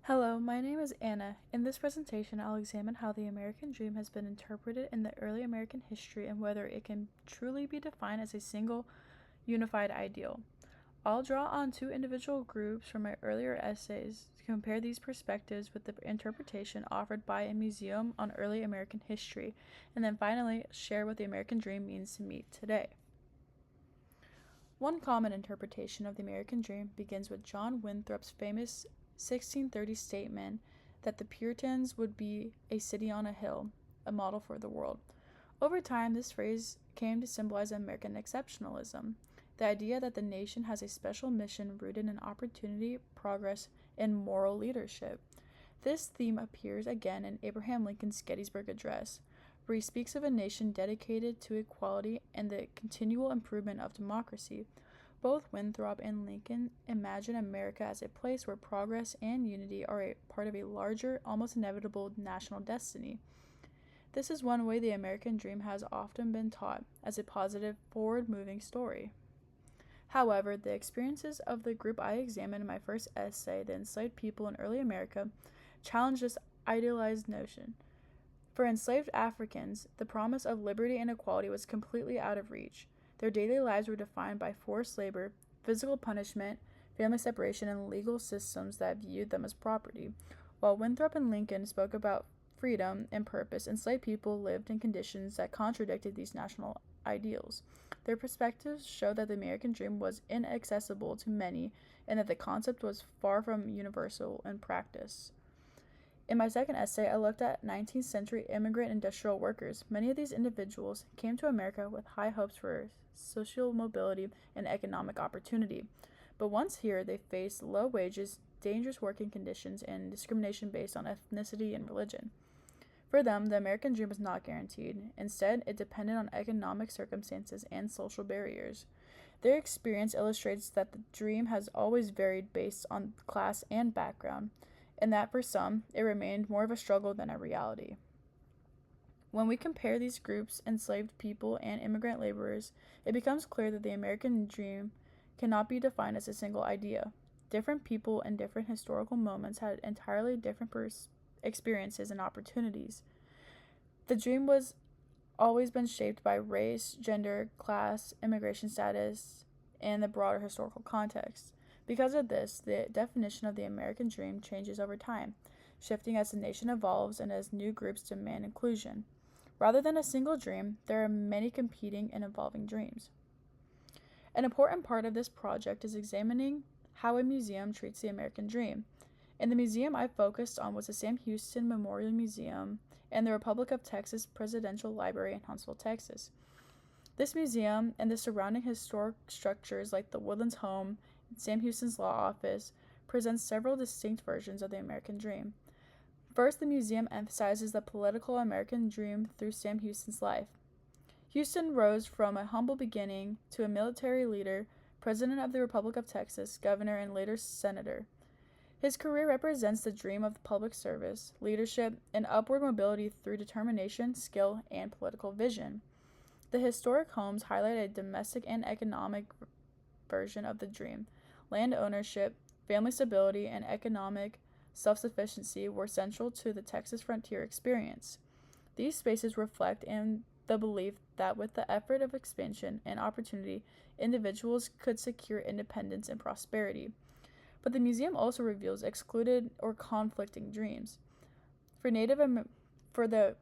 Hello, my name is Anna. In this presentation, I'll examine how the American dream has been interpreted in the early American history and whether it can truly be defined as a single, unified ideal. I'll draw on two individual groups from my earlier essays to compare these perspectives with the interpretation offered by a museum on early American history, and then finally share what the American dream means to me today. One common interpretation of the American dream begins with John Winthrop's famous 1630 statement that the Puritans would be a city on a hill, a model for the world. Over time, this phrase came to symbolize American exceptionalism, the idea that the nation has a special mission rooted in opportunity, progress, and moral leadership. This theme appears again in Abraham Lincoln's Gettysburg Address, where he speaks of a nation dedicated to equality and the continual improvement of democracy. Both Winthrop and Lincoln imagine America as a place where progress and unity are a part of a larger, almost inevitable national destiny. This is one way the American dream has often been taught, as a positive, forward-moving story. However, the experiences of the group I examined in my first essay, the enslaved people in early America, challenge this idealized notion. For enslaved Africans, the promise of liberty and equality was completely out of reach. Their daily lives were defined by forced labor, physical punishment, family separation, and legal systems that viewed them as property. While Winthrop and Lincoln spoke about freedom and purpose, enslaved people lived in conditions that contradicted these national ideals. Their perspectives show that the American dream was inaccessible to many and that the concept was far from universal in practice. In my second essay, I looked at 19th century immigrant industrial workers. Many of these individuals came to America with high hopes for social mobility and economic opportunity. But once here, they faced low wages, dangerous working conditions, and discrimination based on ethnicity and religion. For them, the American dream was not guaranteed. Instead, it depended on economic circumstances and social barriers. Their experience illustrates that the dream has always varied based on class and background, and that for some, it remained more of a struggle than a reality. When we compare these groups, enslaved people and immigrant laborers, it becomes clear that the American dream cannot be defined as a single idea. Different people in different historical moments had entirely different experiences and opportunities. The dream was always been shaped by race, gender, class, immigration status, and the broader historical context. Because of this, the definition of the American dream changes over time, shifting as the nation evolves and as new groups demand inclusion. Rather than a single dream, there are many competing and evolving dreams. An important part of this project is examining how a museum treats the American dream. In the museum I focused on was the Sam Houston Memorial Museum and the Republic of Texas Presidential Library in Huntsville, Texas. This museum and the surrounding historic structures like the Woodlands Home and Sam Houston's Law Office present several distinct versions of the American dream. First, the museum emphasizes the political American dream through Sam Houston's life. Houston rose from a humble beginning to a military leader, President of the Republic of Texas, governor, and later senator. His career represents the dream of public service, leadership, and upward mobility through determination, skill, and political vision. The historic homes highlight a domestic and economic version of the dream. Land ownership, family stability, and economic self-sufficiency were central to the Texas frontier experience. These spaces reflect in the belief that with the effort of expansion and opportunity, individuals could secure independence and prosperity. But the museum also reveals excluded or conflicting dreams. For the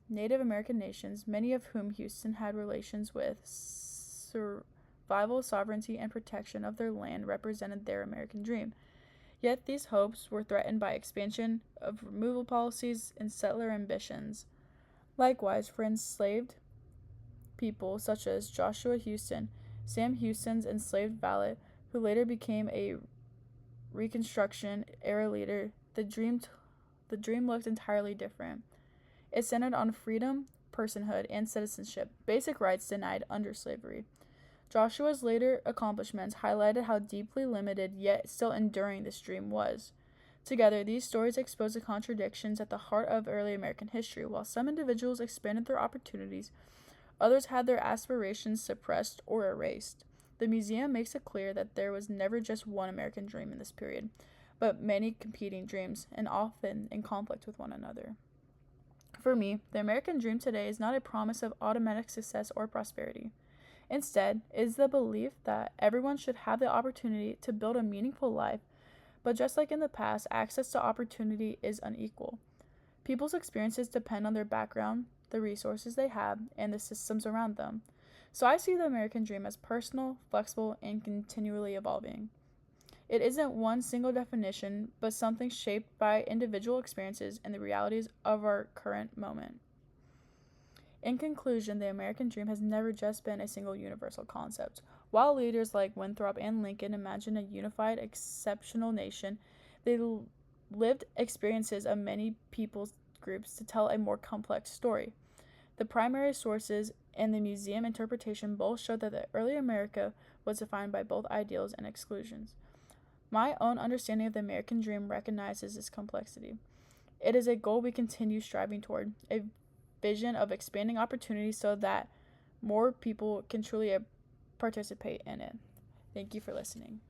Native American nations, many of whom Houston had relations with, survival, sovereignty, and protection of their land represented their American dream. Yet these hopes were threatened by expansion of removal policies and settler ambitions. Likewise, for enslaved people such as Joshua Houston, Sam Houston's enslaved valet, who later became a Reconstruction era leader, the dream looked entirely different. It centered on freedom, personhood, and citizenship, basic rights denied under slavery. Joshua's later accomplishments highlighted how deeply limited yet still enduring this dream was. Together, these stories expose the contradictions at the heart of early American history. While some individuals expanded their opportunities, others had their aspirations suppressed or erased. The museum makes it clear that there was never just one American dream in this period, but many competing dreams, and often in conflict with one another. For me, the American dream today is not a promise of automatic success or prosperity. Instead, it is the belief that everyone should have the opportunity to build a meaningful life, but just like in the past, access to opportunity is unequal. People's experiences depend on their background, the resources they have, and the systems around them. So I see the American dream as personal, flexible, and continually evolving. It isn't one single definition, but something shaped by individual experiences and the realities of our current moment. In conclusion, the American dream has never just been a single universal concept. While leaders like Winthrop and Lincoln imagined a unified, exceptional nation, they lived experiences of many people's groups to tell a more complex story. The primary sources and the museum interpretation both show that the early America was defined by both ideals and exclusions. My own understanding of the American dream recognizes this complexity. It is a goal we continue striving toward, a vision of expanding opportunities so that more people can truly participate in it. Thank you for listening.